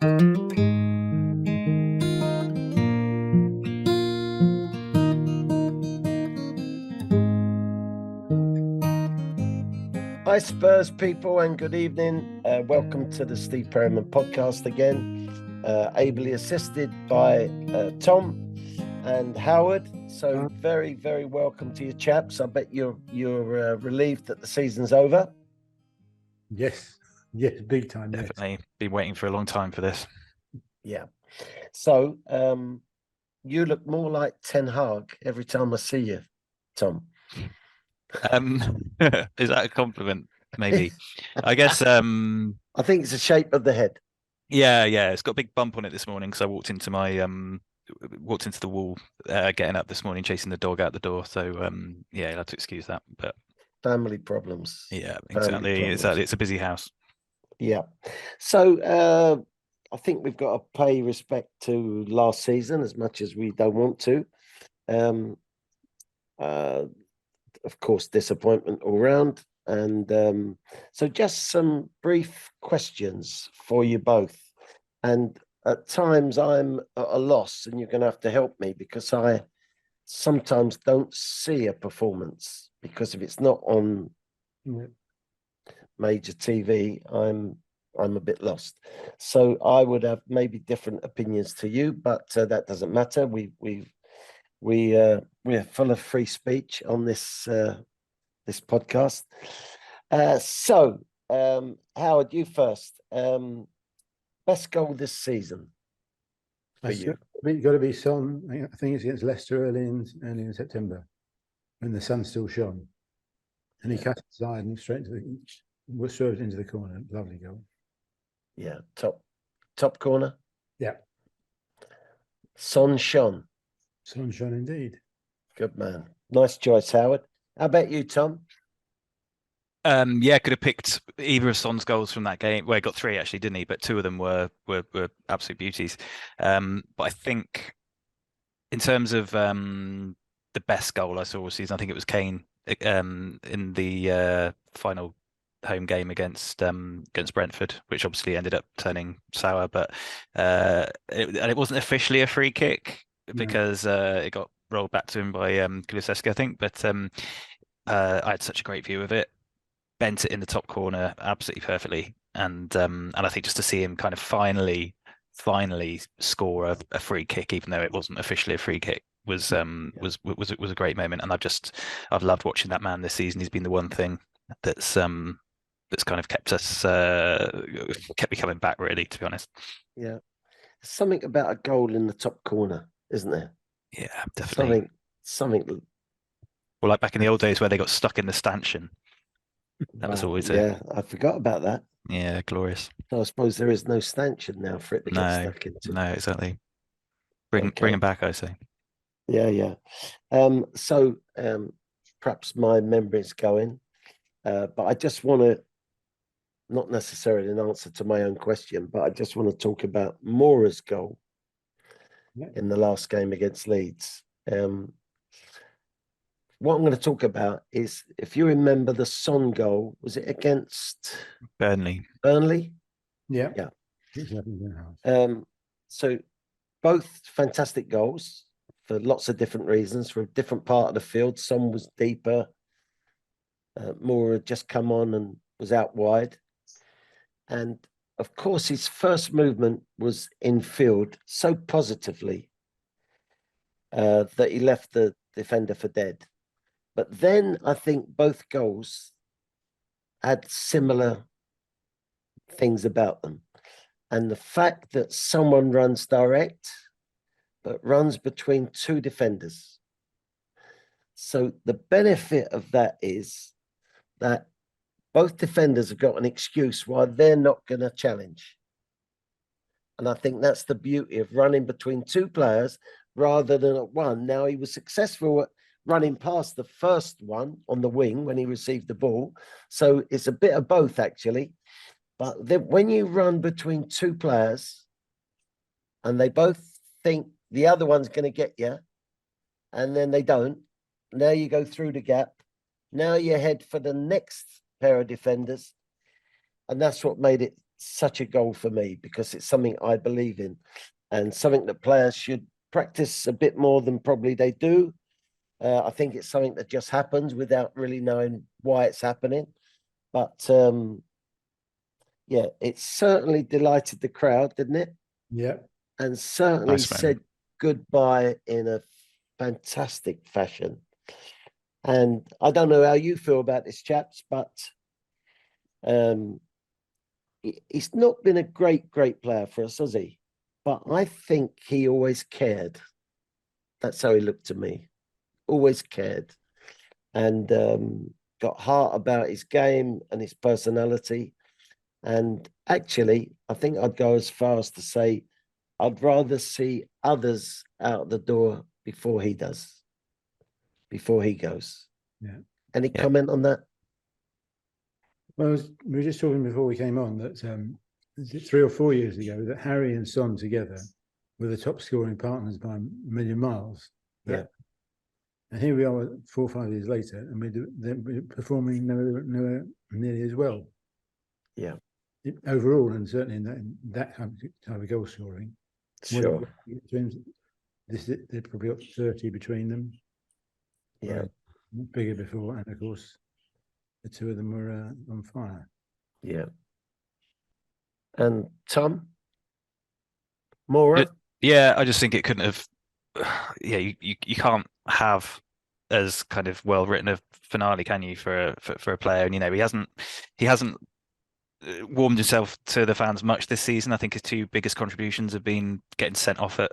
Hi Spurs people, and good evening. Welcome to the Steve Perryman Podcast again, ably assisted by Tom and Howard. So very, very welcome to you chaps. I bet you're relieved that the season's over. Yes, big time. Definitely. Yes. Been waiting for a long time for this. Yeah. So you look more like Ten Hag every time I see you, Tom. Is that a compliment? Maybe. I guess. I think it's the shape of the head. Yeah. It's got a big bump on it this morning because I walked into the wall getting up this morning, chasing the dog out the door. So you'll have to excuse that. But family problems. Yeah, exactly. It's a busy house. Yeah. So I think we've got to pay respect to last season as much as we don't want to. Of course, disappointment all round. And so just some brief questions for you both. And at times I'm at a loss, and you're going to have to help me because I sometimes don't see a performance, because if it's not on major TV, I'm a bit lost. So I would have maybe different opinions to you, but that doesn't matter. We're full of free speech on this podcast. So Howard, you first. Best goal this season for you? It's got to be Son. I think it's against Leicester early in September, when the sun still shone, and he cast it aside and straight was served into the corner. Lovely goal. Yeah, top corner. Yeah. Son shone. Son shone indeed. Good man. Nice choice, Howard. How about you, Tom? Could have picked either of Son's goals from that game. Well, he got 3 actually, didn't he? But 2 of them were absolute beauties. But I think in terms of the best goal I saw all season, I think it was Kane in the final home game against Brentford, which obviously ended up turning sour. But it wasn't officially a free kick because it got rolled back to him by Kulusevski, I think. But I had such a great view of it. Bent it in the top corner absolutely perfectly, and I think just to see him kind of finally score a free kick, even though it wasn't officially a free kick, was a great moment. And I've loved watching that man this season. He's been the one thing that's kind of kept me coming back, really, to be honest. Yeah, there's something about a goal in the top corner, isn't there? Yeah, definitely. Something. Well, like back in the old days where they got stuck in the stanchion. That was always it. I forgot about that. Yeah, glorious. So I suppose there is no stanchion now for it to get stuck into. No, exactly. Bring him back, I say. Yeah. So perhaps my memory's going, but I just want to, not necessarily an answer to my own question, but I just want to talk about Moura's goal in the last game against Leeds. What I'm going to talk about is, if you remember the Son goal, was it against Burnley? Yeah. So both fantastic goals for lots of different reasons, for a different part of the field. Son was deeper. Moura had just come on and was out wide. And of course, his first movement was in field so positively that he left the defender for dead. But then I think both goals had similar things about them. And the fact that someone runs direct, but runs between 2 defenders. So the benefit of that is that both defenders have got an excuse why they're not going to challenge. And I think that's the beauty of running between 2 players rather than at one. Now, he was successful at running past the first one on the wing when he received the ball. So it's a bit of both, actually. But when you run between 2 players and they both think the other one's going to get you, and then they don't, now you go through the gap. Now you head for the next pair of defenders. And that's what made it such a goal for me because it's something I believe in and something that players should practice a bit more than probably they do. I think it's something that just happens without really knowing why it's happening. But yeah, it certainly delighted the crowd, didn't it? Yeah. And certainly Nice moment. said goodbye in a fantastic fashion. And I don't know how you feel about this, chaps, but he's not been a great player for us, has he? But I think he always cared. That's how he looked to me. Always cared. And got heart about his game and his personality. And actually, I think I'd go as far as to say I'd rather see others out the door before he does, before he goes. Yeah. Any comment on that? Well, we were just talking before we came on that 3 or 4 years ago that Harry and Son together were the top scoring partners by a million miles. Yeah. And here we are 4 or 5 years later, and we're performing nowhere nearly as well. Yeah. Overall, and certainly in that type of goal scoring. Sure. They're probably up to 30 between them. Yeah. Bigger before, and of course, the two of them were on fire. Yeah. And Tom? Moura? Yeah, I just think it couldn't have. Yeah, you can't have as kind of well written a finale, can you, for a player? And he hasn't warmed himself to the fans much this season. I think his two biggest contributions have been getting sent off at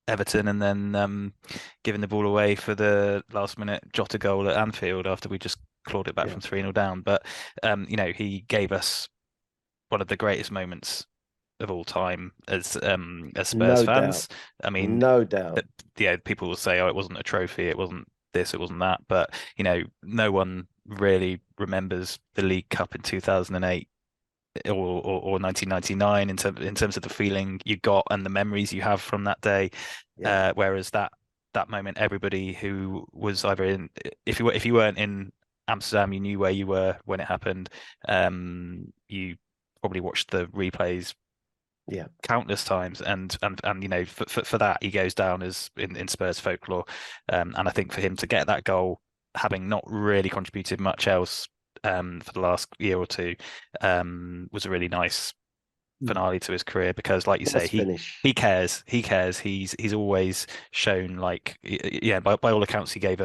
Everton and then giving the ball away for the last minute Jota goal at Anfield after we just clawed it back from 3-0 down. But he gave us one of the greatest moments of all time as Spurs fans. I mean, no doubt. People will say, "Oh, it wasn't a trophy. It wasn't this. It wasn't that." But no one really remembers the League Cup in 2008 or 1999 in terms of the feeling you got and the memories you have from that day. Yeah. Whereas that moment, everybody who was either in, if you weren't in Amsterdam, you knew where you were when it happened. You probably watched the replays countless times, and for that he goes down as in Spurs folklore. And I think for him to get that goal, having not really contributed much else for the last year or two, was a really nice finale to his career, because like you say, he cares. He's always shown, like, by all accounts he gave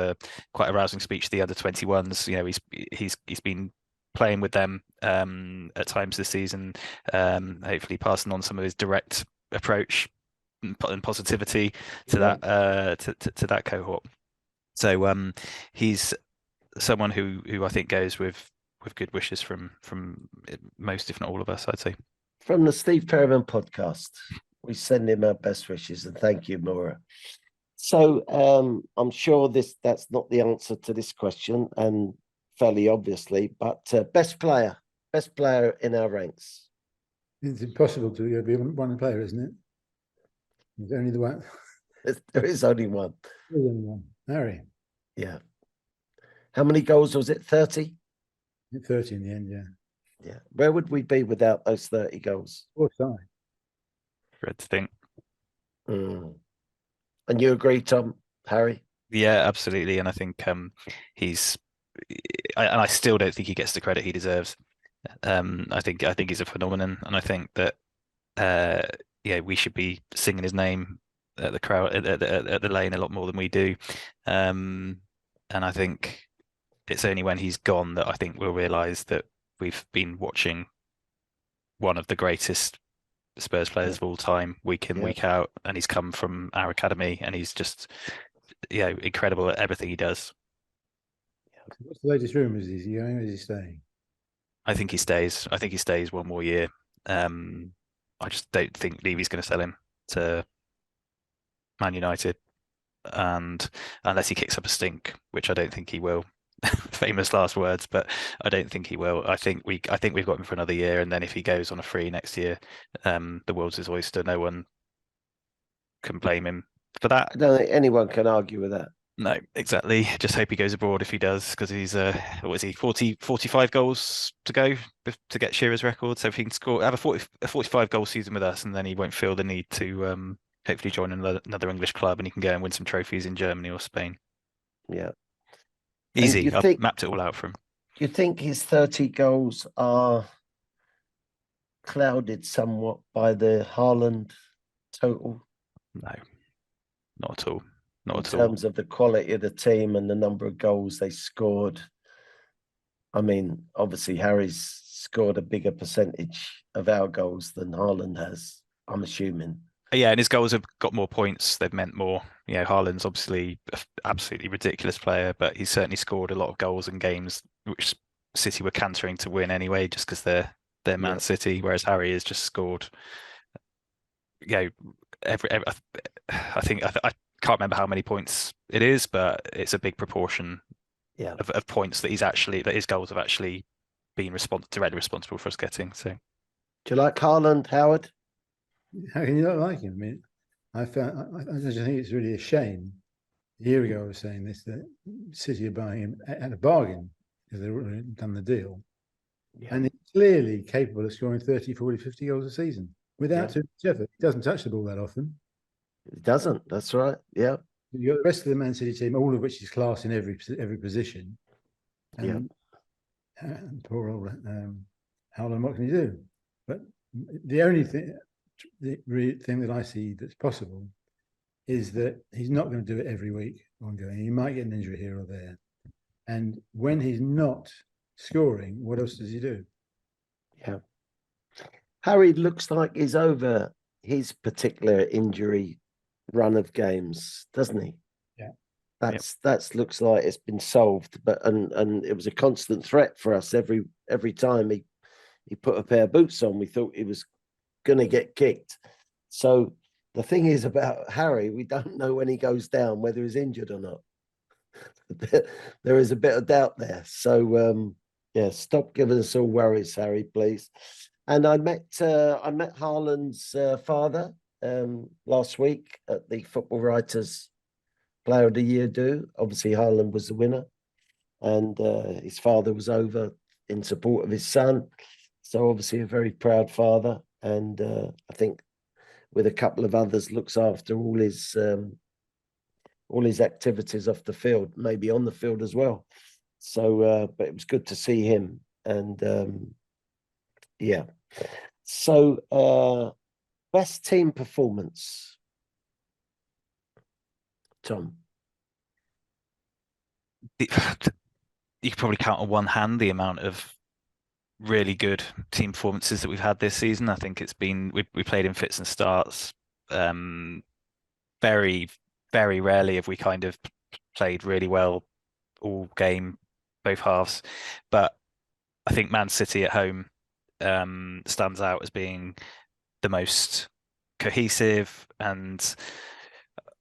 quite a rousing speech to the under 21s. He's been playing with them at times this season, hopefully passing on some of his direct approach and positivity to that cohort. So he's someone who I think goes with good wishes from most, if not all of us, I'd say. From the Steve Perryman Podcast, we send him our best wishes and thank you, Moura. So I'm sure that's not the answer to this question, and fairly obviously, but best player in our ranks. It's impossible to be one player, isn't it? There's only the one. There is only one. There's only one. Harry. Yeah. How many goals was it? 30? 30 in the end, yeah. Yeah. Where would we be without those 30 goals? Fourth side. Good to think. And you agree, Tom, Harry? Yeah, absolutely. And I think I still don't think he gets the credit he deserves. I think he's a phenomenon, and I think that we should be singing his name at the crowd at the lane a lot more than we do. And I think it's only when he's gone that I think we'll realise that we've been watching one of the greatest Spurs players of all time, week in, week out, and he's come from our academy, and he's just incredible at everything he does. What's the latest rumours? Is he going or is he staying? I think he stays. I think he stays one more year. I just don't think Levy's going to sell him to Man United, and unless he kicks up a stink, which I don't think he will. Famous last words, but I don't think he will. I think we've got him for another year, and then if he goes on a free next year, the world's his oyster. No one can blame him for that. I don't think anyone can argue with that. No, exactly. Just hope he goes abroad if he does, because he's what is he, 45 goals to go to get Shearer's record. So if he can have a 45 goal season with us, and then he won't feel the need to hopefully join another English club, and he can go and win some trophies in Germany or Spain. Yeah. And Easy. I've mapped it all out for him. you think his 30 goals are clouded somewhat by the Haaland total? No, not at all. Not In at all. terms of the quality of the team and the number of goals they scored. I mean, obviously Harry's scored a bigger percentage of our goals than Haaland has, I'm assuming. Yeah, and his goals have got more points. They've meant more. You know, Haaland's obviously an absolutely ridiculous player, but he's certainly scored a lot of goals in games which City were cantering to win anyway, just because they're Man City, whereas Harry has just scored. You know, I think I can't remember how many points it is, but it's a big proportion of points that his goals have actually been directly responsible for us getting. So, do you like Haaland, Howard? How can you not like him? I mean, I just think it's really a shame. A year ago, I was saying this, that City are buying him at a bargain because they've already done the deal. Yeah. And he's clearly capable of scoring 30, 40, 50 goals a season without too much effort. He doesn't touch the ball that often. He doesn't, that's right. Yeah. You've got the rest of the Man City team, all of which is class in every position. And poor old Haaland, what can you do? But the only thing that I see that's possible is that he's not going to do it every week ongoing. He might get an injury here or there. And when he's not scoring, what else does he do? Yeah. Harry looks like he's over his particular injury run of games, doesn't he? Yeah. That's looks like it's been solved, but and it was a constant threat for us every time he put a pair of boots on. We thought he was going to get kicked. So the thing is about Harry, we don't know when he goes down whether he's injured or not. There is a bit of doubt there. So stop giving us all worries, Harry, please. And I met Haaland's father last week at the Football Writers Player of the Year do. Obviously, Haaland was the winner, and his father was over in support of his son. So obviously, a very proud father, and I think with a couple of others, looks after all his activities off the field, maybe on the field as well. So, but it was good to see him, and yeah. So, best team performance, Tom. You could probably count on one hand the amount of really good team performances that we've had this season. I think it's been we played in fits and starts. Very, very rarely have we kind of played really well all game, both halves. But I think Man City at home stands out as being the most cohesive, and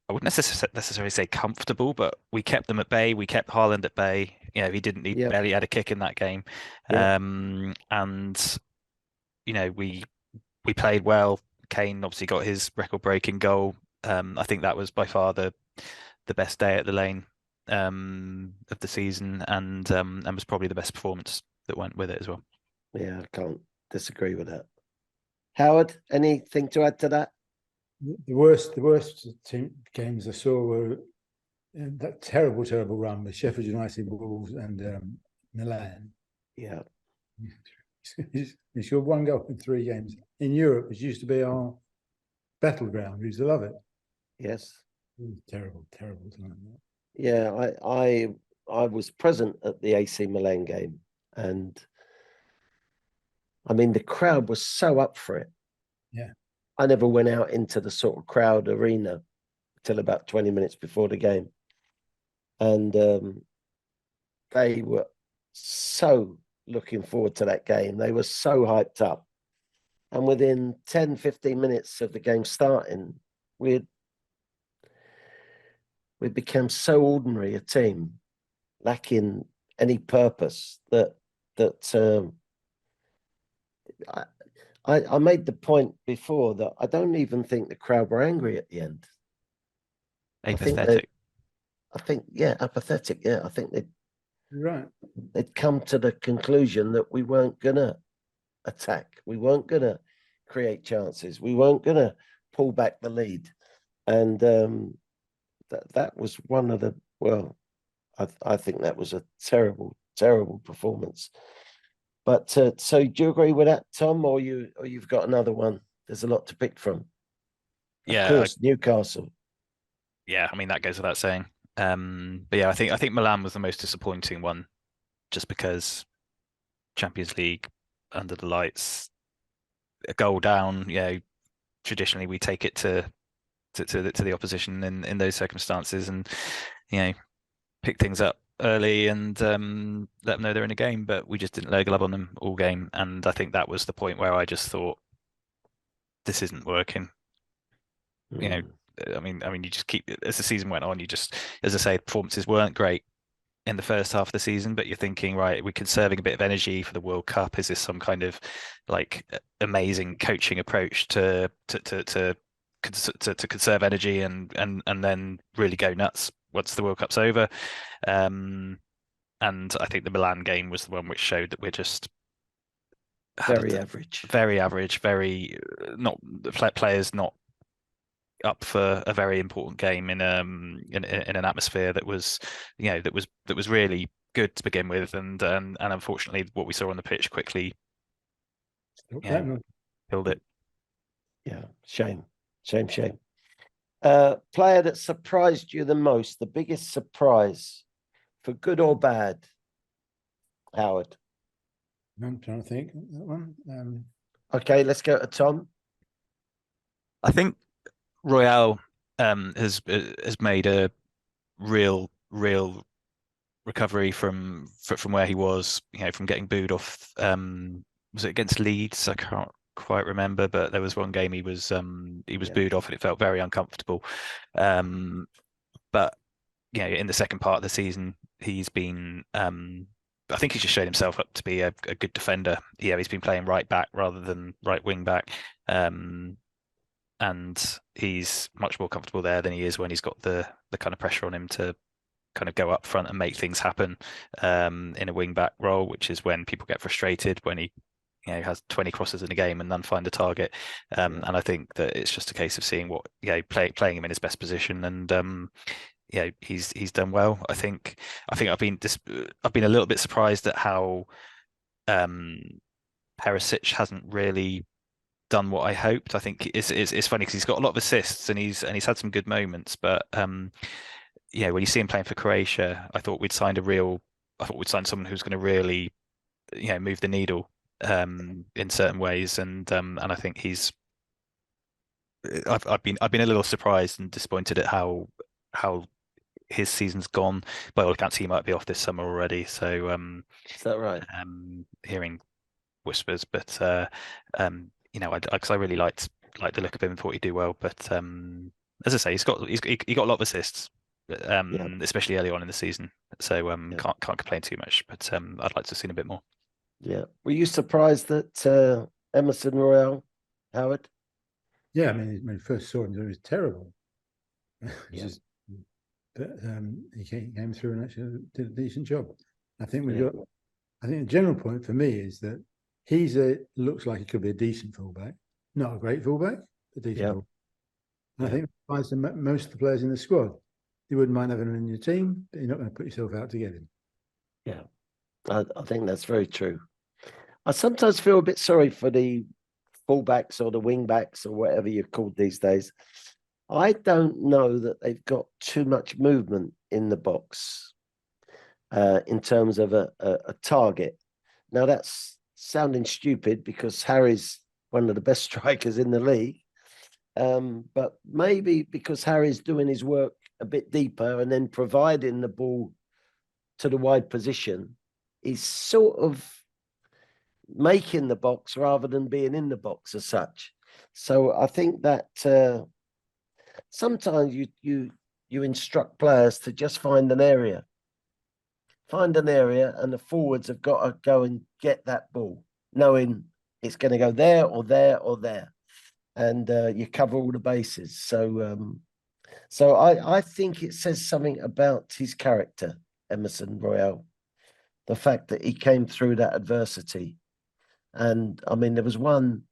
I wouldn't necessarily say comfortable, but we kept them at bay. We kept Haaland at bay. You know, he barely had a kick in that game. And you know, we played well. Kane obviously got his record-breaking goal. I think that was by far the best day at the Lane of the season, and was probably the best performance that went with it as well. Yeah, I can't disagree with that. Howard, anything to add to that? The worst team games I saw were that terrible run with Sheffield United, Wolves, and Milan. Yeah. He scored one goal in 3 games. In Europe, it used to be our battleground. We used to love it. Yes. It was terrible tonight. Yeah, I was present at the AC Milan game, and I mean the crowd was so up for it. Yeah. I never went out into the sort of crowd arena till about 20 minutes before the game. And they were so looking forward to that game. They were so hyped up. And within 10, 15 minutes of the game starting, we became so ordinary a team, lacking any purpose that I made the point before that I don't even think the crowd were angry at the end. Apathetic. I think, apathetic. Yeah, I think Right. they'd come to the conclusion that we weren't gonna attack, we weren't gonna create chances, we weren't gonna pull back the lead, and that was one of the I think that was a terrible performance. But so do you agree with that, Tom, or you've got another one? There's a lot to pick from. Of course, Newcastle. Yeah, I mean that goes without saying. But yeah, I think Milan was the most disappointing one, just because Champions League under the lights, a goal down. Traditionally we take it to the opposition in those circumstances, and pick things up early and let them know they're in a game. But we just didn't lay a glove on them all game, and I think that was the point where I just thought, this isn't working. I mean, you just keep, as the season went on, you just, as I say, performances weren't great in the first half of the season, but you're thinking, right, we're conserving a bit of energy for the World Cup. Is this some kind of like amazing coaching approach to conserve energy and then really go nuts once the World Cup's over? And I think the Milan game was the one which showed that we're just very average, very not players not up for a very important game in an atmosphere that was that was really good to begin with, and unfortunately what we saw on the pitch quickly killed it. Yeah, shame. Player that surprised you the most, the biggest surprise, for good or bad, Howard? I'm trying to think that one. Okay, let's go to Tom. I think Royale has made a real recovery from where he was, from getting booed off. Was it against Leeds? I can't quite remember, but there was one game he was booed off, and it felt very uncomfortable. But in the second part of the season, he's been I think he's just shown himself up to be a good defender. He's been playing right back rather than right wing back. And he's much more comfortable there than he is when he's got the kind of pressure on him to kind of go up front and make things happen in a wing back role, which is when people get frustrated when he has 20 crosses in a game and none find the target. And I think that it's just a case of seeing what playing him in his best position, and he's done well. I think I've been a little bit surprised at how Perisic hasn't really done what I hoped. I think it's funny because he's got a lot of assists and he's had some good moments, but when you see him playing for Croatia, I thought we'd signed someone who's going to really move the needle in certain ways, and I think I've been a little surprised and disappointed at how his season's gone. By all accounts, he might be off this summer already. So is that right? Hearing whispers, but because I really liked the look of him and thought he'd do well. But as I say, he got a lot of assists, especially early on in the season. So can't complain too much. But I'd like to have seen a bit more. Yeah. Were you surprised that Emerson Royale, Howard? Yeah, I mean, when he first saw him, it was terrible. But he came through and actually did a decent job. I think I think the general point for me is that looks like he could be a decent fullback, not a great fullback, a decent fullback. And I think applies to most of the players in the squad. You wouldn't mind having him in your team, but you're not going to put yourself out to get him. Yeah, I think that's very true. I sometimes feel a bit sorry for the fullbacks or the wing backs or whatever you're called these days. I don't know that they've got too much movement in the box in terms of a target. Now, that's sounding stupid because Harry's one of the best strikers in the league. But maybe because Harry's doing his work a bit deeper and then providing the ball to the wide position, he's sort of making the box rather than being in the box as such. So I think that sometimes you instruct players to just find an area, and the forwards have got to go and get that ball, knowing it's going to go there or there or there, and you cover all the bases. So So I think it says something about his character, Emerson Royale, the fact that he came through that adversity. And I mean, there was one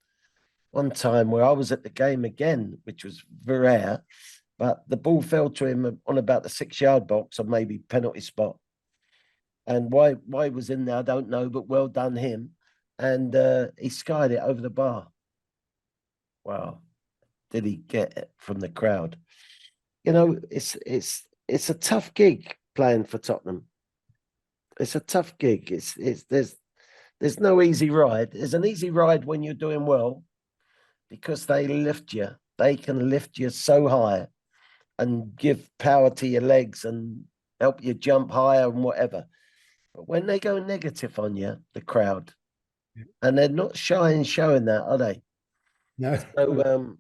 time where I was at the game again, which was rare, but the ball fell to him on about the 6-yard box or maybe penalty spot. And why he was in there, I don't know, but well done him. And he skied it over the bar. Wow. Did he get it from the crowd? You know, it's a tough gig playing for Tottenham. It's a tough gig. There's no easy ride. There's an easy ride when you're doing well because they lift you. They can lift you so high and give power to your legs and help you jump higher and whatever. But when they go negative on you, the crowd, and they're not shy in showing that, are they? No. So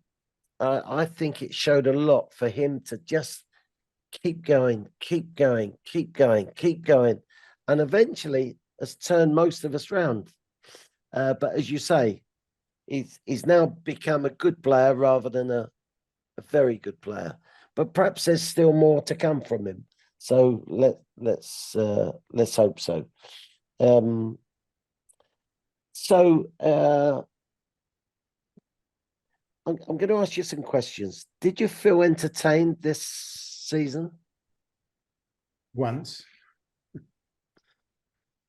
I think it showed a lot for him to just keep going, keep going, keep going, keep going, and eventually has turned most of us round. But as you say, he's now become a good player rather than a very good player. But perhaps there's still more to come from him. So let's hope so. I'm going to ask you some questions. Did you feel entertained this season? Once.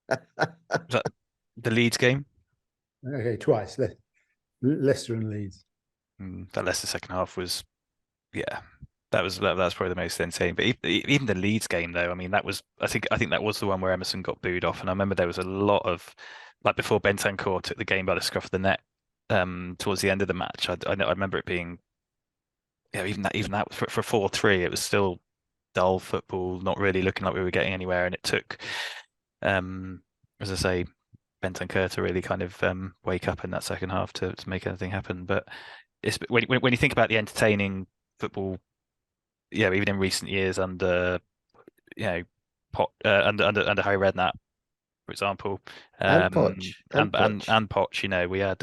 The Leeds game? Okay, twice. Leicester and Leeds. That Leicester second half was, yeah, that was probably the most entertaining. But even the Leeds game, though, I mean, I think that was the one where Emerson got booed off, and I remember there was a lot of, like, before Bentancur took the game by the scruff of the neck towards the end of the match. I remember it being, even that for 4-3, it was still dull football, not really looking like we were getting anywhere, and it took, as I say, Bentancur to really kind of wake up in that second half to make anything happen. But it's when you think about the entertaining football, even in recent years under under Harry Redknapp, for example, And Poch. and Poch, we had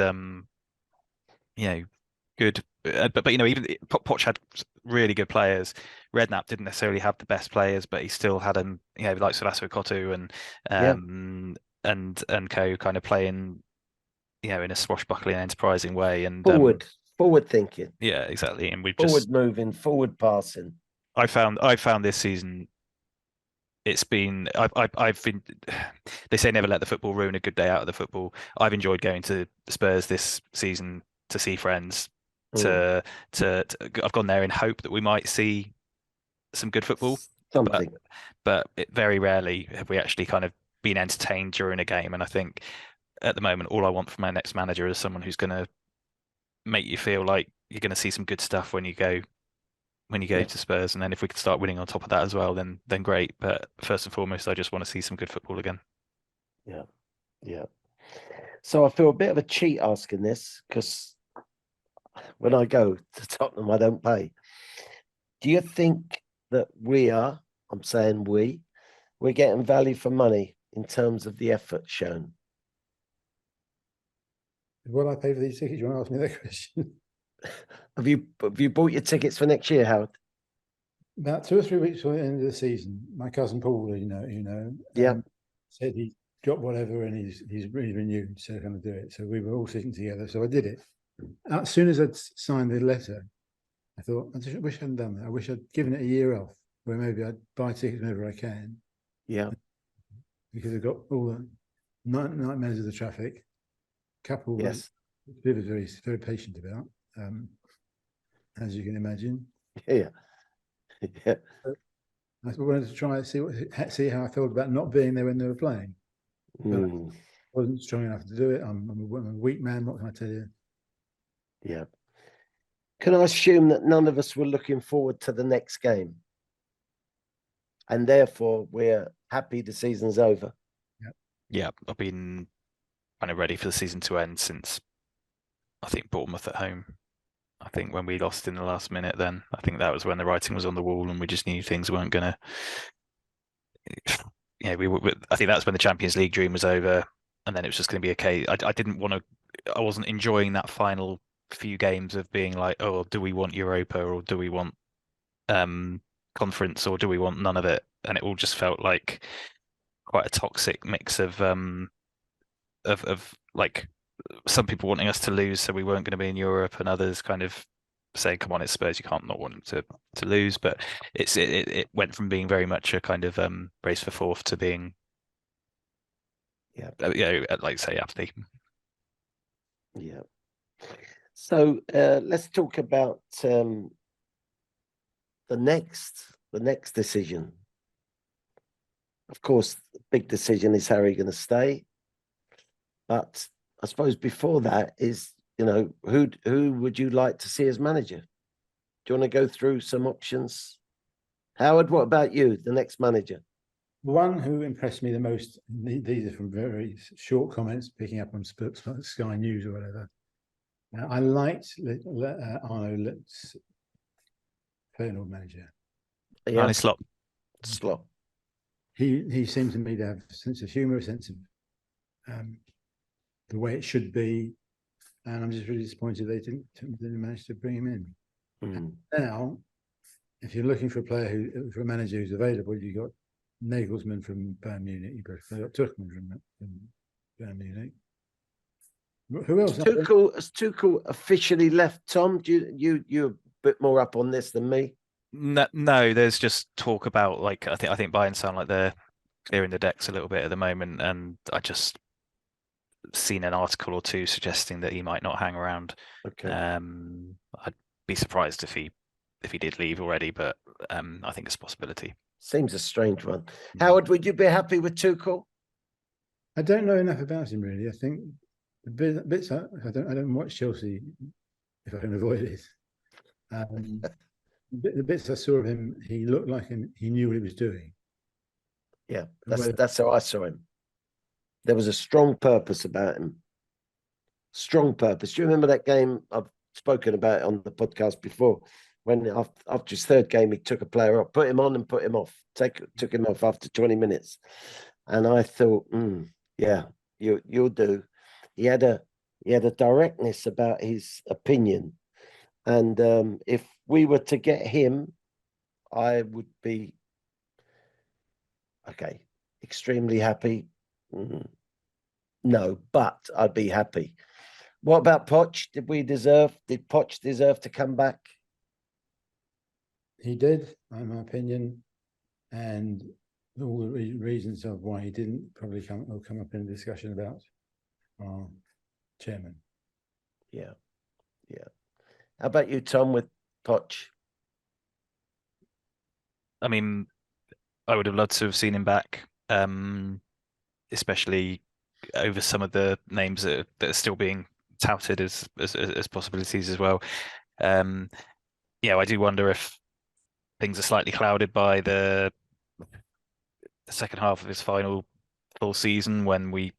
good, but even Poch had really good players. Redknapp didn't necessarily have the best players, but he still had them, like Salasso Kotu and co kind of playing, in a swashbuckling, enterprising way, and forward thinking. Yeah, exactly. And we've forward moving, forward passing. I found this season, it's been I've been. They say never let the football ruin a good day out of the football. I've enjoyed going to Spurs this season to see friends. I've gone there in hope that we might see some good football. Something, but very rarely have we actually kind of been entertained during a game. And I think at the moment, all I want from my next manager is someone who's going to make you feel like you're going to see some good stuff when you go to Spurs. And then if we could start winning on top of that as well, then great. But first and foremost, I just want to see some good football again. Yeah. So I feel a bit of a cheat asking this because when I go to Tottenham, I don't pay. Do you think that I'm saying we're getting value for money in terms of the effort shown? Will I pay for these tickets? You want to ask me that question? Have you bought your tickets for next year, Howard? About 2 or 3 weeks before the end of the season, my cousin Paul, said he got whatever and he's renewed, so going to do it. So we were all sitting together. So I did it. As soon as I'd signed the letter, I thought, I just wish I hadn't done that. I wish I'd given it a year off, where maybe I'd buy tickets whenever I can. Yeah. Because I've got all the nightmares of the traffic. Couple, yes, Viv is very, very patient about, as you can imagine. Yeah. I wanted to try and see how I felt about not being there when they were playing. But I wasn't strong enough to do it. I'm a weak man. What can I tell you? Yeah. Can I assume that none of us were looking forward to the next game, and therefore we're happy the season's over? Yeah, I've been kind of ready for the season to end since I think Bournemouth at home. I think when we lost in the last minute, then I think that was when the writing was on the wall, and we just knew things weren't going to. I think that's when the Champions League dream was over, and then it was just going to be okay. I wasn't enjoying that final few games of being like, oh, do we want Europa or do we want conference, or do we want none of it? And it all just felt like quite a toxic mix of like some people wanting us to lose, so we weren't going to be in Europe, and others kind of saying, "Come on, it's Spurs, you can't not want them to lose." But it went from being very much a kind of race for fourth to being, like say apathy. Yeah. So let's talk about the next decision. Of course, the big decision is Harry going to stay, but I suppose before that is, who would you like to see as manager? Do you want to go through some options? Howard, what about you, the next manager? The one who impressed me the most, these are from very short comments picking up on Sky News or whatever. I liked Arno Litt's Feyenoord manager. Yeah. Arne Slot. He seemed to me to have a sense of humour, a sense of the way it should be, and I'm just really disappointed they didn't manage to bring him in. Now, if you're looking for a manager who's available, you've got Nagelsmann from Bayern Munich, you've got Tuchel from Bayern Munich. Who else? Has Tuchel officially left, Tom? You're a bit more up on this than me. No, there's just talk about, like, I think Bayern sound like they're clearing the decks a little bit at the moment, and I just seen an article or two suggesting that he might not hang around. Okay. I'd be surprised if he did leave already, but I think it's a possibility. Seems a strange one. Howard, would you be happy with Tuchel? I don't know enough about him really. I think the bits I don't watch Chelsea if I can avoid it. The bits I saw of him, he looked like he knew what he was doing. Yeah, that's how I saw him. There was a strong purpose about him. Strong purpose. Do you remember that game? I've spoken about it on the podcast before. When after his third game, he took a player off, put him on and put him off. Took him off after 20 minutes. And I thought, yeah, you'll do. He had a directness about his opinion. And if we were to get him, I would be extremely happy. No, but I'd be happy. What about Poch? Did Poch deserve to come back? He did, in my opinion, and all the reasons of why he didn't probably will come up in a discussion about our chairman. Yeah. How about you, Tom, with Poch? I mean, I would have loved to have seen him back, especially over some of the names that are still being touted as possibilities as well. I do wonder if things are slightly clouded by the second half of his final full season, when we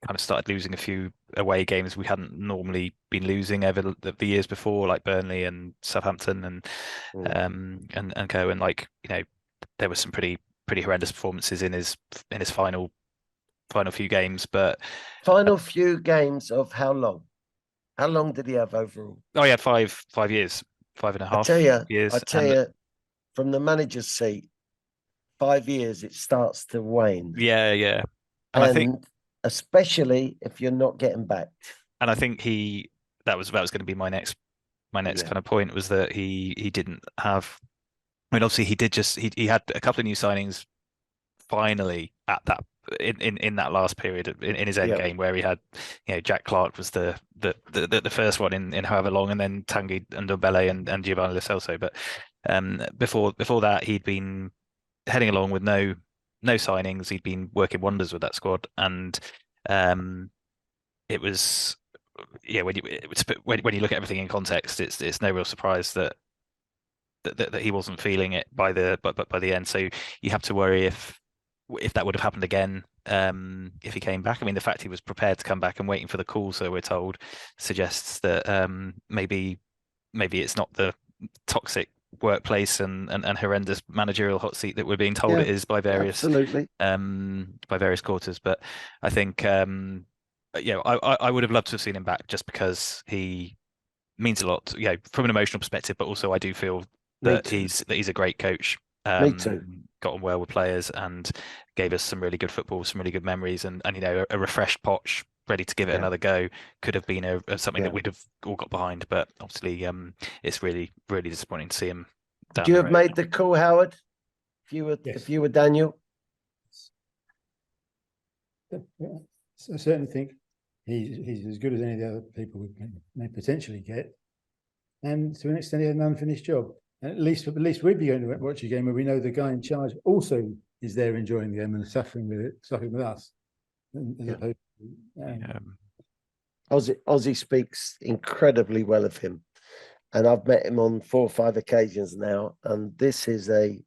kind of started losing a few away games we hadn't normally been losing over the years before, like Burnley and Southampton and co. And there were some pretty horrendous performances in his final few games. But final few games of how long? How long did he have overall? Oh, he had 5 years, 5.5 years. I tell you, from the manager's seat, 5 years, it starts to wane. Yeah. And I think, especially if you're not getting back. And I think that was going to be my next kind of point, was that he didn't have. I mean, obviously he had a couple of new signings finally at that in that last period in his end game, where he had, Jack Clark was the first one in however long, and then Tanguy Ndombele and Giovanni Lo Celso. But before that, he'd been heading along with no signings. He'd been working wonders with that squad, and it was when you look at everything in context, it's no real surprise that he wasn't feeling it by the end. So you have to worry if that would have happened again, if he came back. I mean, the fact he was prepared to come back and waiting for the call, so we're told, suggests that maybe it's not the toxic workplace and horrendous managerial hot seat that we're being told it is by various quarters. But I think I would have loved to have seen him back, just because he means a lot, from an emotional perspective. But also, I do feel Me that too. he's a great coach. Me too. Got on well with players and gave us some really good football, some really good memories, and a refreshed Poch ready to give it Yeah. another go could have been something Yeah. that we'd have all got behind. But obviously, it's really really disappointing to see him down Would you the have road. made the call, Howard, Yes. if you were Daniel? I certainly think he's as good as any of the other people we may potentially get, and to an extent, he had an unfinished job. And at least we'd be going to watch a game where we know the guy in charge also is there enjoying the game and suffering with us, as opposed to, Ozzy speaks incredibly well of him, and I've met him on 4 or 5 occasions now. And this is a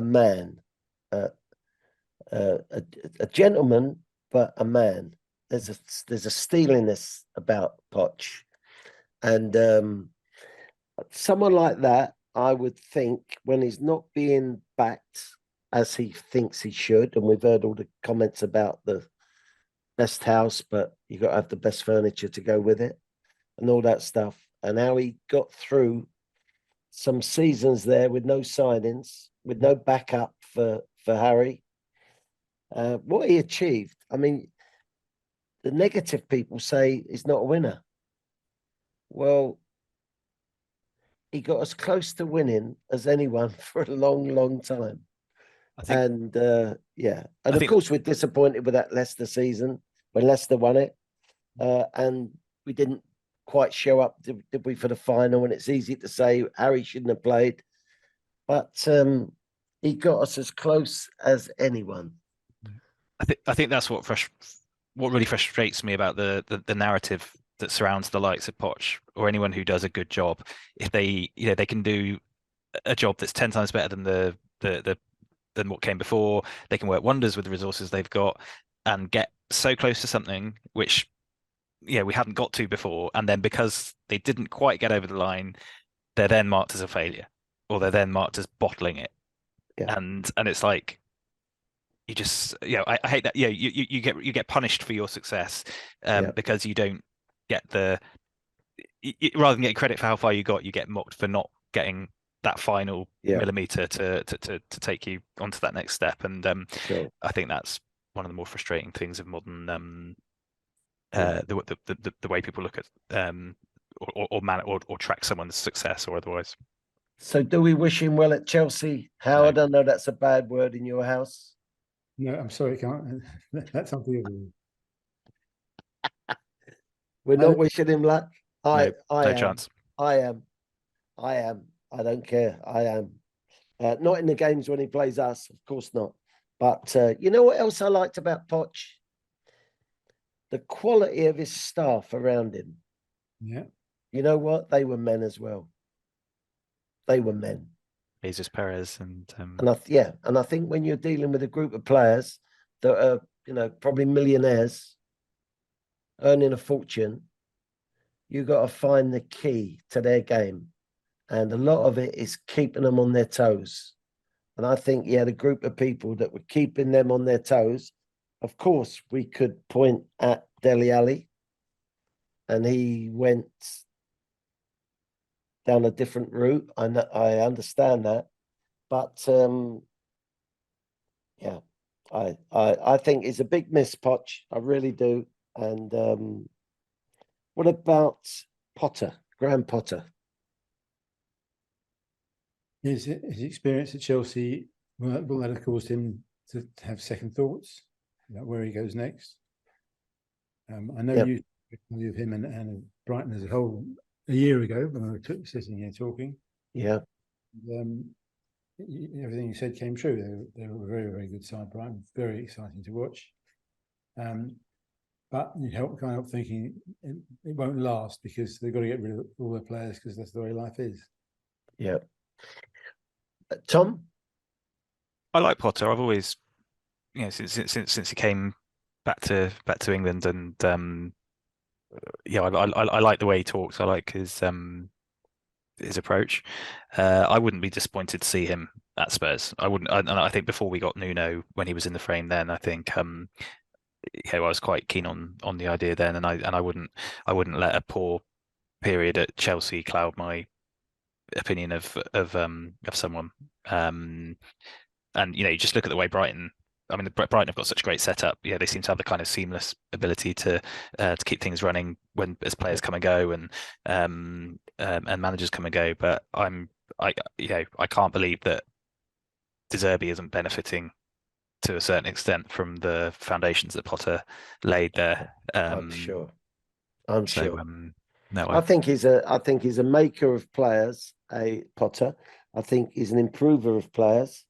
man, a gentleman, but a man. There's a steeliness about Poch, and someone like that, I would think, when he's not being backed as he thinks he should, and we've heard all the comments about the best house, but you got to have the best furniture to go with it, and all that stuff, and how he got through some seasons there with no signings, with no backup for Harry. What he achieved, I mean, the negative people say he's not a winner. Well, he got as close to winning as anyone for a long, long time. And of course, we're disappointed with that Leicester season when Leicester won it, and we didn't quite show up, did we, for the final? And it's easy to say Harry shouldn't have played, but he got us as close as anyone. I think that's what really frustrates me about the narrative that surrounds the likes of Poch or anyone who does a good job. If they can do a job that's 10 times better than than what came before, they can work wonders with the resources they've got and get so close to something which we hadn't got to before, and then because they didn't quite get over the line, they're then marked as a failure, or they're then marked as bottling it. And it's like, you just I hate that. You get punished for your success because you don't get rather than getting credit for how far you got, you get mocked for not getting that final millimeter to take you onto that next step. And I think that's one of the more frustrating things of modern the way people look at or track someone's success or otherwise. So do we wish him well at Chelsea, Howard? No. I know that's a bad word in your house. No, I'm sorry, can't. That's something. We're not wishing him luck. No chance. I am. I don't care. I am. Not in the games when he plays us, of course not. But you know what else I liked about Poch? The quality of his staff around him. Yeah. You know what? They were men as well. They were men. Jesus Perez and I think when you're dealing with a group of players that are, probably millionaires earning a fortune, you got to find the key to their game. And a lot of it is keeping them on their toes. And I think he had a group of people that were keeping them on their toes. Of course, we could point at Dele Alli, and he went down a different route. I understand that. But I think it's a big miss, Poch. I really do. And what about Potter, Graham Potter? His experience at Chelsea, will that have caused him to have second thoughts about where he goes next? I know you of him and Brighton as a whole a year ago when we were sitting here talking. Yeah. Everything you said came true. They were a very, very good side, Brighton. Very exciting to watch. But you can't help thinking it won't last because they've got to get rid of all their players because that's the way life is. Yeah. Tom? I like Potter. I've always, since he came back to England, and I like the way he talks. I like his approach. I wouldn't be disappointed to see him at Spurs. I wouldn't. And I think before we got Nuno, when he was in the frame, then I think I was quite keen on the idea then, and I wouldn't let a poor period at Chelsea cloud my opinion of someone. And you just look at the way Brighton. I mean, Brighton have got such a great setup. They seem to have the kind of seamless ability to keep things running as players come and go, and managers come and go. But I can't believe that De Zerbi isn't benefiting to a certain extent from the foundations that Potter laid there. I'm sure. I'm sure. No, I think he's a maker of players, Potter. I think he's an improver of players.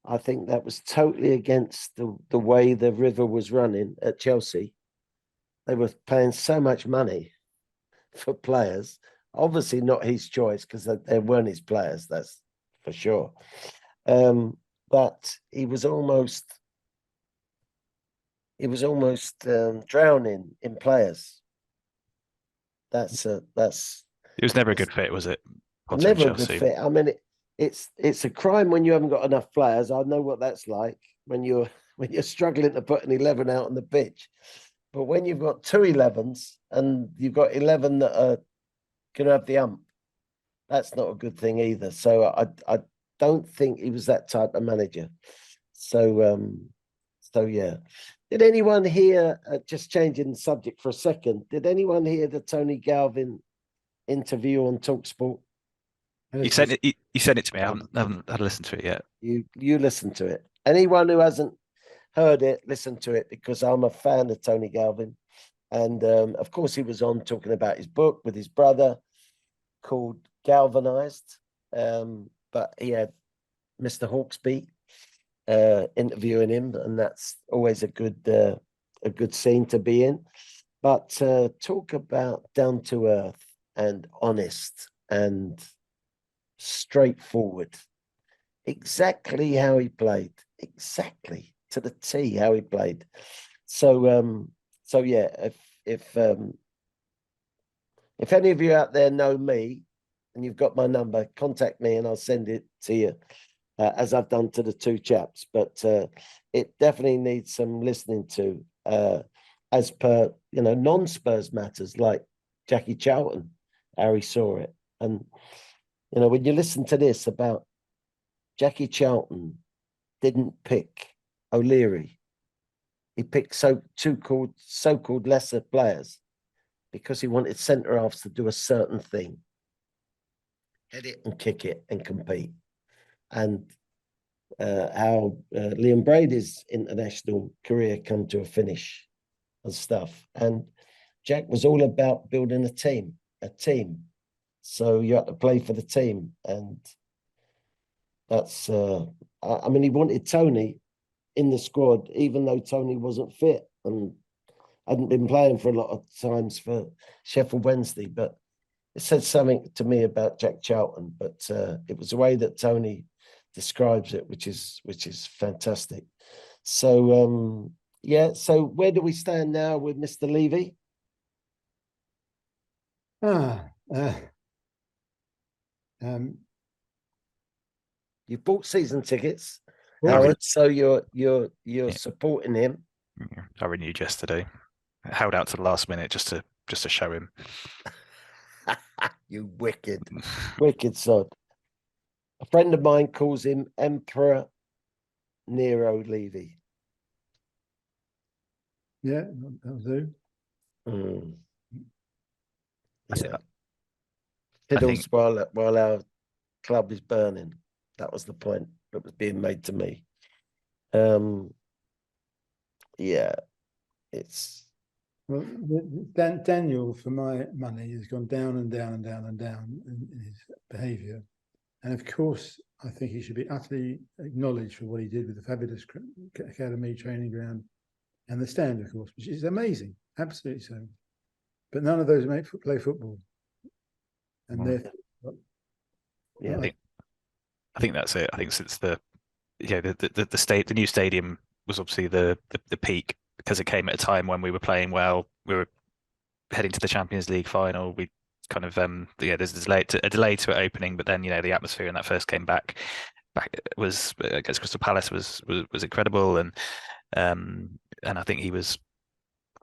I think that was totally against the way the River was running at Chelsea. They were paying so much money for players. Obviously not his choice, because they weren't his players, that's for sure. But he was almost drowning in players. it was never a good fit, was it? Potter Never a good fit. I mean, it's a crime when you haven't got enough players. I know what that's like when you're struggling to put an 11 out on the pitch. But when you've got 2 11s and you've got 11 that are going to have the ump, that's not a good thing either. So I don't think he was that type of manager. So yeah. Did anyone hear, just changing the subject for a second, did anyone hear the Tony Galvin interview on TalkSport? You sent it to me. I haven't had a listen to it yet. You listen to it. Anyone who hasn't heard it, listen to it, because I'm a fan of Tony Galvin. And of course, he was on talking about his book with his brother called Galvanized. But he had Mr. Hawksby interviewing him, and that's always a good scene to be in. But talk about down to earth and honest and straightforward. Exactly how he played. Exactly to the T how he played. So yeah, if any of you out there know me and you've got my number, contact me and I'll send it to you, as I've done to the 2 chaps. But it definitely needs some listening to, as per non-Spurs matters like Jackie Charlton, how he saw it. And when you listen to this about Jackie Charlton didn't pick O'Leary, he picked so-called lesser players because he wanted centre halves to do a certain thing, hit it and kick it and compete. And how Liam Brady's international career come to a finish and stuff. And Jack was all about building a team. So you have to play for the team. And that's, I mean, he wanted Tony in the squad, even though Tony wasn't fit and hadn't been playing for a lot of times for Sheffield Wednesday. But it said something to me about Jack Charlton. But it was the way that Tony describes it, which is fantastic. So yeah. So where do we stand now with Mr. Levy? You bought season tickets, Howard, so you're supporting him. I renewed yesterday. I held out to the last minute just to show him. You wicked sod. A friend of mine calls him Emperor Nero Levy. Yeah, that'll do. Yeah. Fiddles while our club is burning. That was the point that was being made to me. Yeah, it's. Well, Daniel, for my money, has gone down and down and down and down in his behaviour. And of course, I think he should be utterly acknowledged for what he did with the fabulous academy training ground and the stand, of course, which is amazing, absolutely so. But none of those play football, and therefore, yeah, I think that's it. I think since the new stadium was obviously the peak, because it came at a time when we were playing well. We were heading to the Champions League final. We kind of there's a delay to it opening, but then the atmosphere when that first came back was against Crystal Palace was incredible, and I think he was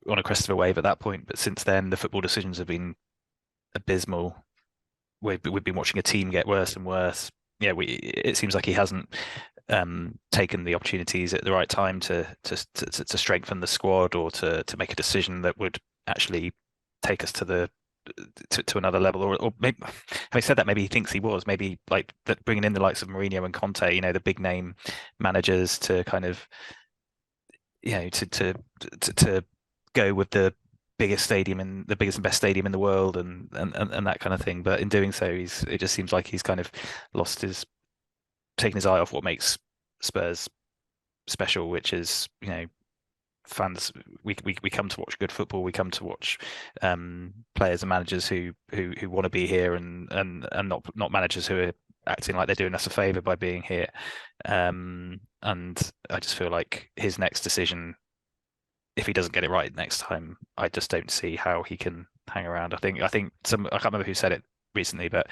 on a crest of a wave at that point. But since then, the football decisions have been abysmal. we've been watching a team get worse and worse. Yeah, it seems like he hasn't taken the opportunities at the right time to strengthen the squad, or to make a decision that would actually take us to another level. Or maybe, having said that, maybe he thinks he was. Maybe like that, bringing in the likes of Mourinho and Conte, the big name managers, to kind of to go with the biggest stadium and the biggest and best stadium in the world, and that kind of thing. But in doing so, it just seems like he's kind of taken his eye off what makes Spurs special, which is, fans. We come to watch good football. We come to watch players and managers who want to be here, and not managers who are acting like they're doing us a favour by being here. And I just feel like his next decision, if he doesn't get it right next time, I just don't see how he can hang around. I think I can't remember who said it recently, but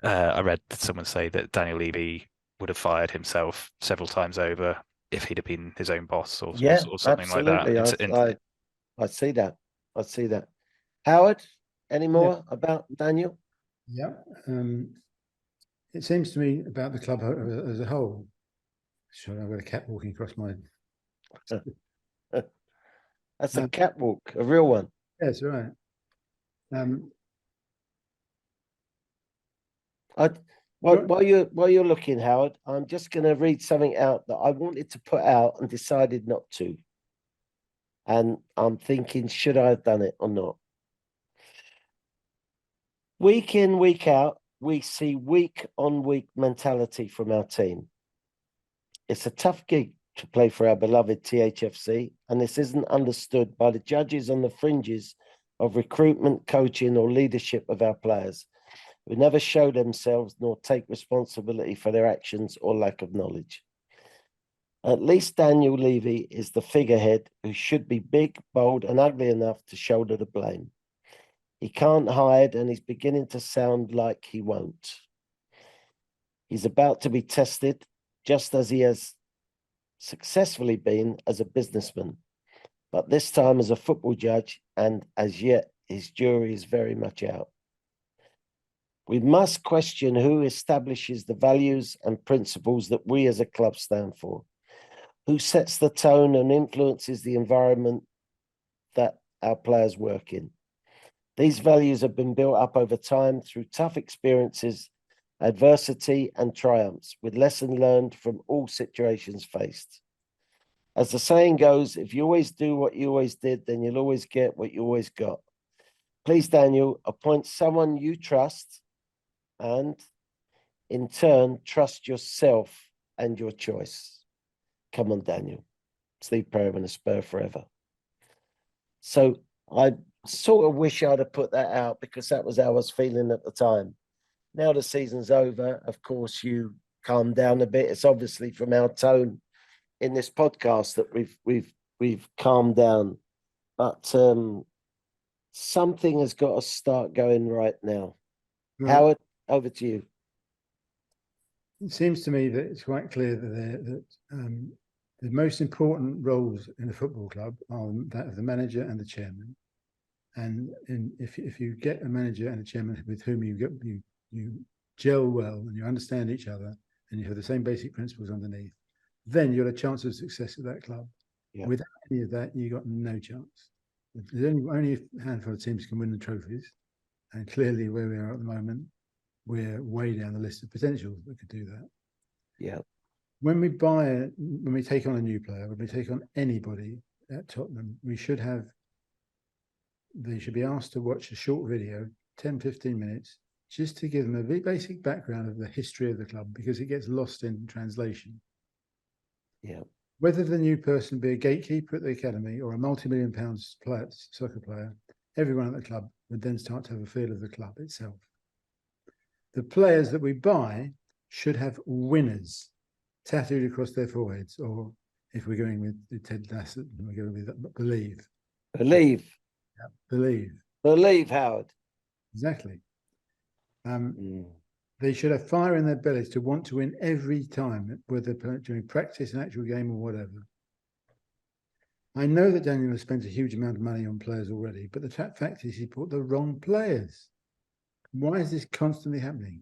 I read someone say that Daniel Levy would have fired himself several times over if he'd have been his own boss, or something absolutely. like that. I see that. I see that. Howard, any more about Daniel? Yeah. It seems to me about the club as a whole. Sure, I've got a cat walking across my. That's a catwalk, a real one. That's right. While you're looking, Howard, I'm just going to read something out that I wanted to put out and decided not to. And I'm thinking, should I have done it or not? Week in, week out, we see week-on-week mentality from our team. It's a tough gig to play for our beloved THFC, and this isn't understood by the judges on the fringes of recruitment, coaching, or leadership of our players, who never show themselves nor take responsibility for their actions or lack of knowledge. At least Daniel Levy is the figurehead who should be big, bold, and ugly enough to shoulder the blame. He can't hide, and he's beginning to sound like he won't. He's about to be tested, just as he has successfully been as a businessman, but this time as a football judge, and as yet his jury is very much out. We must question who establishes the values and principles that we as a club stand for, who sets the tone and influences the environment that our players work in. These values have been built up over time through tough experiences, adversity, and triumphs, with lessons learned from all situations faced. As the saying goes, if you always do what you always did, then you'll always get what you always got. Please, Daniel, appoint someone you trust, and in turn, trust yourself and your choice. Come on, Daniel. Steve Perryman, a Spur forever. So I sort of wish I'd have put that out, because that was how I was feeling at the time. Now the season's over. Of course, you calm down a bit. It's obviously from our tone in this podcast that we've calmed down, but something has got to start going right now. Right. Howard, over to you. It seems to me that it's quite clear that the most important roles in a football club are that of the manager and the chairman. And if you get a manager and a chairman with whom you gel well, and you understand each other, and you have the same basic principles underneath, then you've got a chance of success at that club. Yeah. Without any of that, you got no chance. There's only a handful of teams can win the trophies, and clearly where we are at the moment, we're way down the list of potentials that could do that. Yeah. When we take on a new player, when we take on anybody at Tottenham, they should be asked to watch a short video, 10, 15 minutes, just to give them a very basic background of the history of the club, because it gets lost in translation. Yeah. Whether the new person be a gatekeeper at the academy or a multi-million pounds soccer player, everyone at the club would then start to have a feel of the club itself. The players that we buy should have winners tattooed across their foreheads, or if we're going with Ted Lasso, we're going with believe. Believe. Yeah, believe. Believe, Howard. Exactly. They should have fire in their bellies to want to win every time, whether during practice, an actual game, or whatever. I know that Daniel has spent a huge amount of money on players already, but the fact is he bought the wrong players. why is this constantly happening?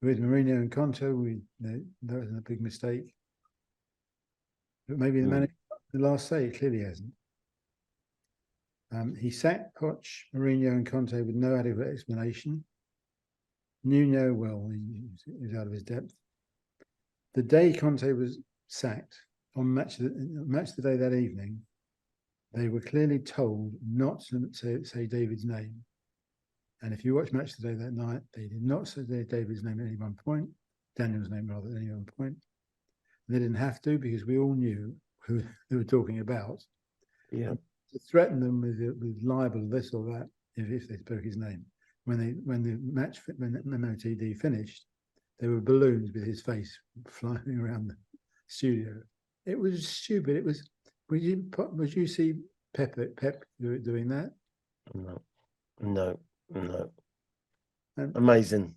With Mourinho and Conte, that was a big mistake. But maybe the last say it clearly hasn't. He sacked Poch, Mourinho and Conte with no adequate explanation. Nuno, well, he was out of his depth. The day Conte was sacked, on match of the day that evening, they were clearly told not to say David's name. And if you watch Match of the Day that night, they did not say David's name at any one point, Daniel's name rather at any one point. They didn't have to because we all knew who they were talking about. Yeah. To threaten them with libel, this or that, if they spoke his name. When the MOTD finished, there were balloons with his face flying around the studio. It was stupid. It was. Would you see Pep doing that? No. Amazing.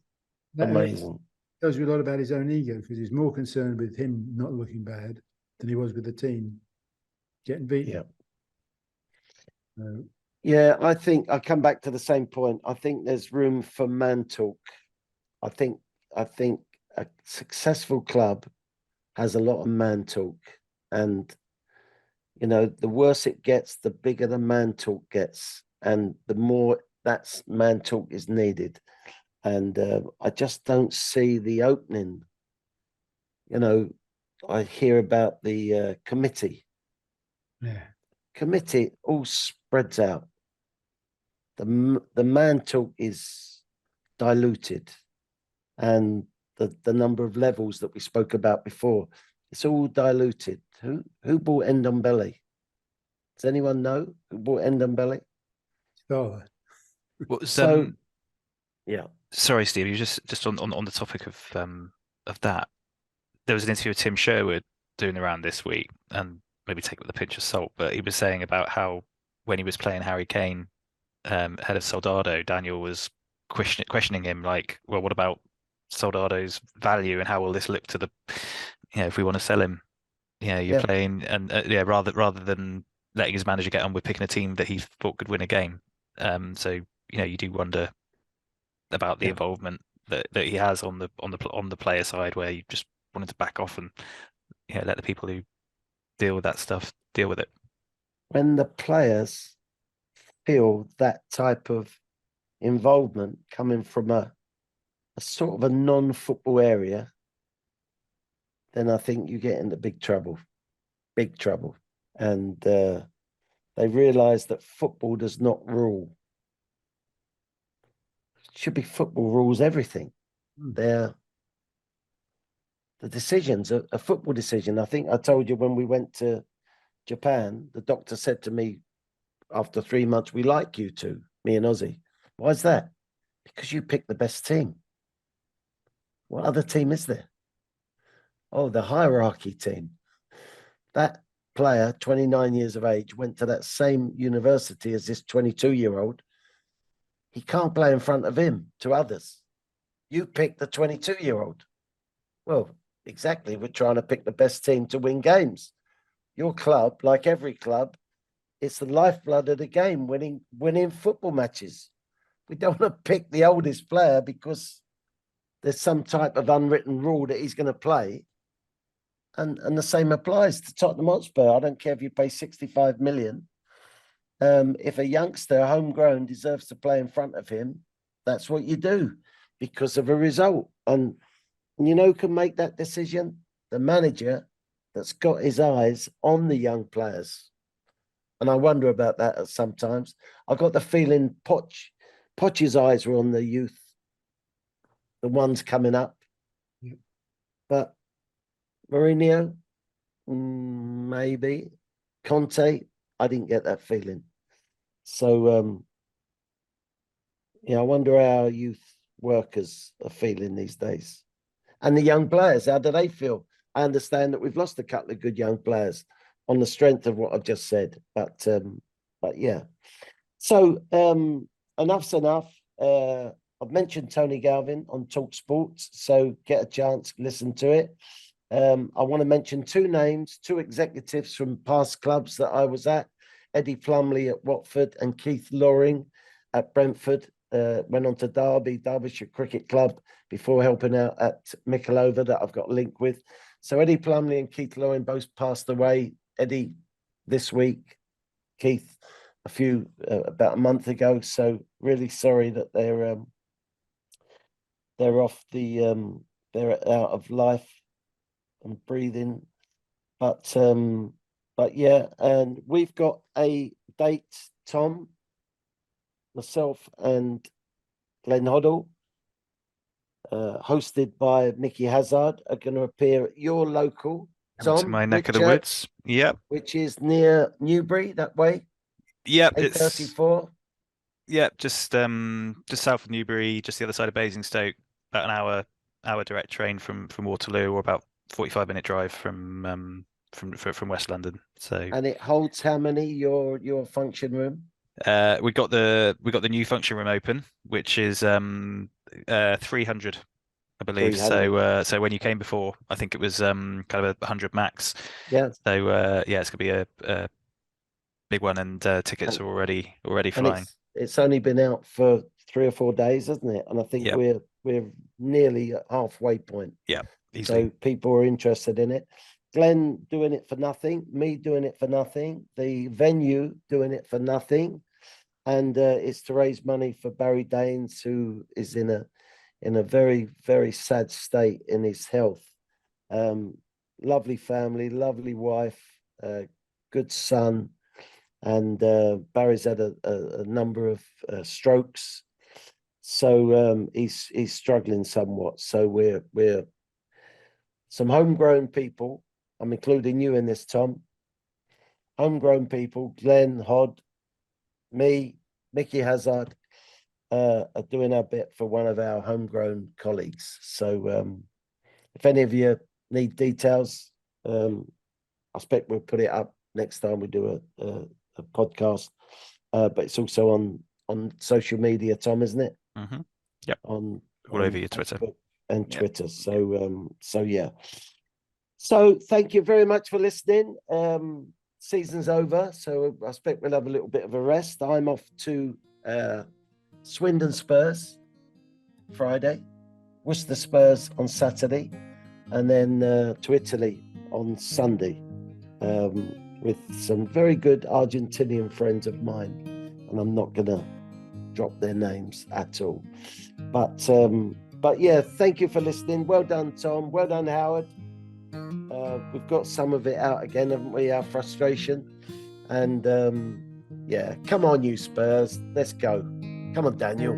Tells you a lot about his own ego because he's more concerned with him not looking bad than he was with the team getting beaten. Yeah. I think I come back to the same point. I think there's room for man talk. I think a successful club has a lot of man talk, and the worse it gets, the bigger the man talk gets, and the more that man talk is needed. And I just don't see the opening. I hear about the committee. Yeah. Committee all spreads out. The man talk is diluted, and the number of levels that we spoke about before, it's all diluted. Who bought Ndombele? Does anyone know who bought Ndombele? His father. Well, yeah. Sorry, Steve. You just on the topic of that. There was an interview with Tim Sherwood doing around this week, and maybe take it with a pinch of salt. But he was saying about how when he was playing Harry Kane, head of Soldado, Daniel was questioning him like, well, what about Soldado's value and how will this look to the, if we want to sell him, you're playing and rather than letting his manager get on with picking a team that he thought could win a game. So you do wonder about the involvement that he has on the player side, where you just wanted to back off and let the people who deal with that stuff deal with it. When the players feel that type of involvement coming from a sort of a non-football area, then I think you get into big trouble. And they realise that football does not rule. It should be football rules everything. The decisions, a football decision. I think I told you when we went to Japan, the doctor said to me after 3 months, we like you two, me and Ozzy. Why is that? Because you picked the best team. What other team is there? Oh, the hierarchy team. That player, 29 years of age, went to that same university as this 22-year-old. He can't play in front of him to others. You picked the 22-year-old. Well, exactly. We're trying to pick the best team to win games. Your club, like every club, it's the lifeblood of the game, winning football matches. We don't want to pick the oldest player because there's some type of unwritten rule that he's going to play. And the same applies to Tottenham Hotspur. I don't care if you pay 65 million. If a youngster, homegrown, deserves to play in front of him, that's what you do because of a result. And who can make that decision? The manager that's got his eyes on the young players. And I wonder about that sometimes. I got the feeling Poch's eyes were on the youth, the ones coming up. Yeah. But Mourinho, maybe. Conte, I didn't get that feeling. So, I wonder how our youth workers are feeling these days. And the young players, how do they feel? I understand that we've lost a couple of good young players on the strength of what I've just said. But yeah. So enough's enough. I've mentioned Tony Galvin on Talk Sports, so get a chance, listen to it. I want to mention two names, two executives from past clubs that I was at, Eddie Plumley at Watford and Keith Loring at Brentford. went on to Derbyshire Cricket Club, before helping out at Mickleover, that I've got a link with. So Eddie Plumley and Keith Lowen both passed away. Eddie this week, Keith about a month ago. So really sorry that they're off they're out of life and breathing. But yeah, and we've got a date, Tom, myself and Glenn Hoddle, hosted by Mickey Hazard, are going to appear at your local, To Tom, my neck of the woods. Yep. which is near Newbury, that way. Yep. A34. Yep. Just south of Newbury, just the other side of Basingstoke. About an hour direct train from Waterloo, or about 45-minute drive from West London. So. And it holds how many? Your function room? We got the new function room open, which is 300, I believe. 300. So when you came before, I think it was kind of 100 max. Yeah. So yeah, it's gonna be a big one, and tickets are already flying. It's only been out for 3 or 4 days, hasn't it? And I think we're nearly at halfway point. Yeah, easily. So people are interested in it. Glenn doing it for nothing, me doing it for nothing, the venue doing it for nothing, and it's to raise money for Barry Daines, who is in a very, very sad state in his health. Lovely family, lovely wife, good son, and Barry's had a number of strokes, so he's struggling somewhat. So we're some homegrown people. I'm including you in this, Tom. Homegrown people, Glenn, Hod, me, Mickey Hazard, are doing our bit for one of our homegrown colleagues. So if any of you need details, I expect we'll put it up next time we do a podcast. But it's also on social media, Tom, isn't it? Mm-hmm. Yep. On all over your Twitter and Twitter. So yeah. So thank you very much for listening. Season's over, so I expect we'll have a little bit of a rest. I'm off to Swindon Spurs Friday, Worcester Spurs on Saturday, and then to Italy on Sunday with some very good Argentinian friends of mine, and I'm not gonna drop their names at all. But yeah, thank you for listening. Well done, Tom. Well done, Howard. We've got some of it out again, haven't we? Our frustration. And yeah, come on, you Spurs. Let's go. Come on, Daniel.